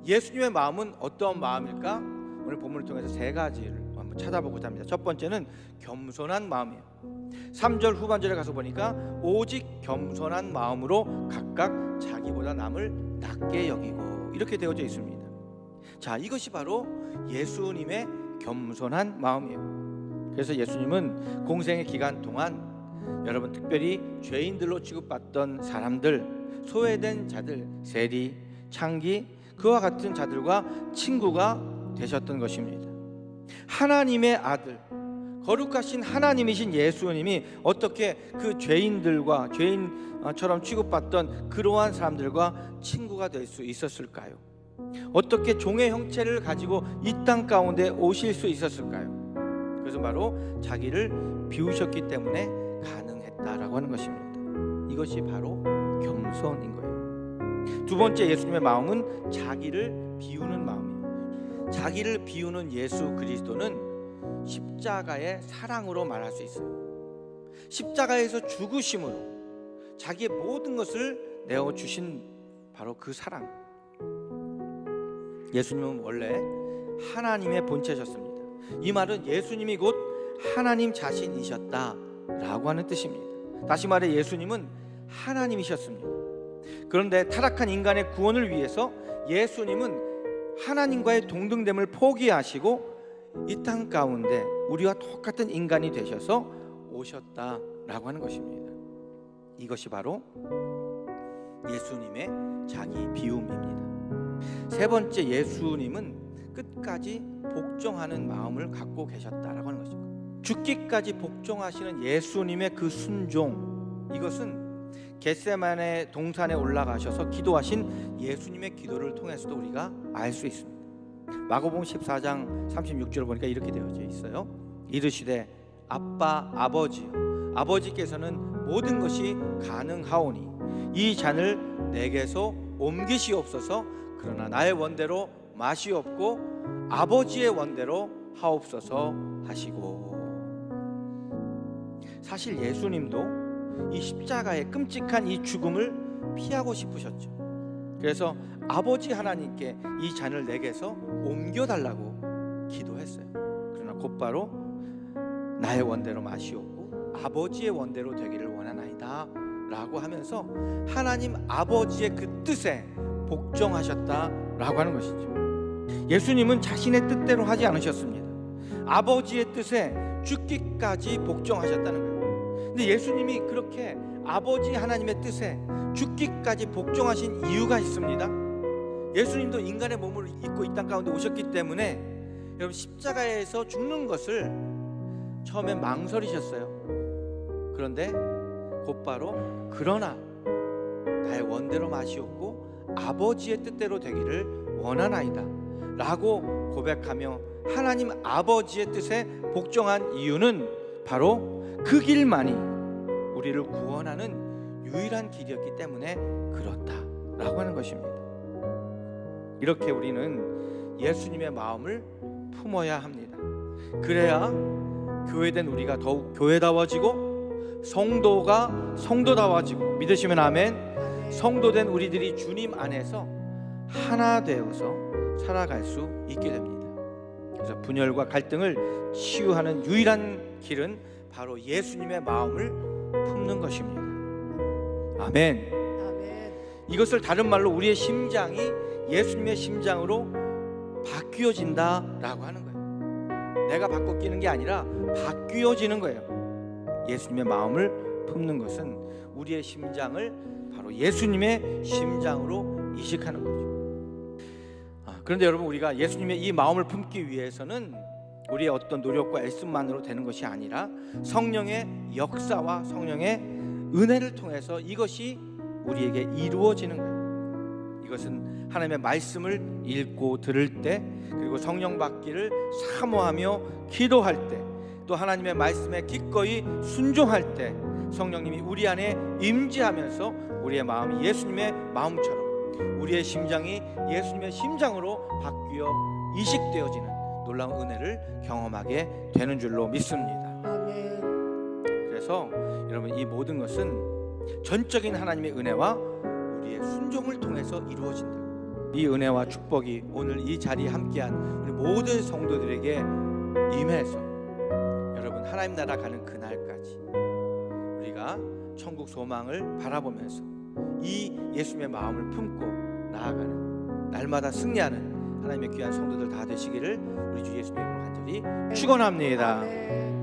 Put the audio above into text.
예수님의 마음은 어떤 마음일까? 오늘 본문을 통해서 세 가지를 한번 찾아보고자 합니다. 첫 번째는 겸손한 마음이에요. 3절 후반절에 가서 보니까 오직 겸손한 마음으로 각각 자기보다 남을 낮게 여기고 이렇게 되어져 있습니다. 자, 이것이 바로 예수님의 겸손한 마음이에요. 그래서 예수님은 공생의 기간 동안 여러분 특별히 죄인들로 취급받던 사람들, 소외된 자들, 세리, 창기, 그와 같은 자들과 친구가 되셨던 것입니다. 하나님의 아들, 거룩하신 하나님이신 예수님이 어떻게 그 죄인들과 죄인처럼 취급받던 그러한 사람들과 친구가 될 수 있었을까요? 어떻게 종의 형체를 가지고 이 땅 가운데 오실 수 있었을까요? 그것은 바로 자기를 비우셨기 때문에 가능했다라고 하는 것입니다. 이것이 바로 겸손인 거예요. 두 번째, 예수님의 마음은 자기를 비우는 마음이에요. 자기를 비우는 예수 그리스도는 십자가의 사랑으로 말할 수 있어요. 십자가에서 죽으심으로 자기의 모든 것을 내어주신 바로 그 사랑. 예수님은 원래 하나님의 본체셨습니다. 이 말은 예수님이 곧 하나님 자신이셨다라고 하는 뜻입니다. 다시 말해 예수님은 하나님이셨습니다. 그런데 타락한 인간의 구원을 위해서 예수님은 하나님과의 동등됨을 포기하시고 이 땅 가운데 우리와 똑같은 인간이 되셔서 오셨다라고 하는 것입니다. 이것이 바로 예수님의 자기 비움입니다. 세 번째, 예수님은 끝까지 복종하는 마음을 갖고 계셨다라고 하는 것입니다. 죽기까지 복종하시는 예수님의 그 순종, 이것은 겟세마네 동산에 올라가셔서 기도하신 예수님의 기도를 통해서도 우리가 알 수 있습니다. 마가복음 14장 36절을 보니까 이렇게 되어져 있어요. 이르시되 아빠 아버지여, 아버지께서는 모든 것이 가능하오니 이 잔을 내게서 옮기시옵소서. 그러나 나의 원대로 마시옵고 아버지의 원대로 하옵소서 하시고. 사실 예수님도 이 십자가의 끔찍한 이 죽음을 피하고 싶으셨죠. 그래서 아버지 하나님께 이 잔을 내게서 옮겨달라고 기도했어요. 그러나 곧바로 나의 원대로 마시옵고 아버지의 원대로 되기를 원하나이다 라고 하면서 하나님 아버지의 그 뜻에 복종하셨다라고 하는 것이죠. 예수님은 자신의 뜻대로 하지 않으셨습니다. 아버지의 뜻에 죽기까지 복종하셨다는 거예요. 근데 예수님이 그렇게 아버지 하나님의 뜻에 죽기까지 복종하신 이유가 있습니다. 예수님도 인간의 몸을 입고 이 땅 가운데 오셨기 때문에 여러분 십자가에서 죽는 것을 처음에 망설이셨어요. 그런데 곧바로 그러나 나의 원대로 마시옵고 아버지의 뜻대로 되기를 원하나이다 라고 고백하며 하나님 아버지의 뜻에 복종한 이유는 바로 그 길만이 우리를 구원하는 유일한 길이었기 때문에 그렇다라고 하는 것입니다. 이렇게 우리는 예수님의 마음을 품어야 합니다. 그래야 교회된 우리가 더욱 교회다워지고 성도가 성도다워지고, 믿으시면 아멘, 성도된 우리들이 주님 안에서 하나 되어서 살아갈 수 있게 됩니다. 그래서 분열과 갈등을 치유하는 유일한 길은 바로 예수님의 마음을 품는 것입니다. 아멘. 아멘. 이것을 다른 말로 우리의 심장이 예수님의 심장으로 바뀌어진다라고 하는 거예요. 내가 바뀌는 게 아니라 바뀌어지는 거예요. 예수님의 마음을 품는 것은 우리의 심장을 바로 예수님의 심장으로 이식하는 거죠. 그런데 여러분, 우리가 예수님의 이 마음을 품기 위해서는 우리의 어떤 노력과 애씀만으로 되는 것이 아니라 성령의 역사와 성령의 은혜를 통해서 이것이 우리에게 이루어지는 거예요. 이것은 하나님의 말씀을 읽고 들을 때, 그리고 성령 받기를 사모하며 기도할 때, 또 하나님의 말씀에 기꺼이 순종할 때 성령님이 우리 안에 임재하면서 우리의 마음이 예수님의 마음처럼, 우리의 심장이 예수님의 심장으로 바뀌어 이식되어지는, 놀라운 은혜를 경험하게 되는 줄로 믿습니다. 아멘. 그래서 여러분, 이 모든 것은 전적인 하나님의 은혜와 우리의 순종을 통해서 이루어진다. 이 은혜와 축복이 오늘 이 자리에 함께한 우리 모든 성도들에게 임해서 여러분, 하나님 나라 가는 그날까지 우리가 천국 소망을 바라보면서 이 예수님의 마음을 품고 나아가는, 날마다 승리하는 하나님의 귀한 성도들 다 되시기를 우리 주 예수님의 이름으로 간절히 축원합니다. 아멘.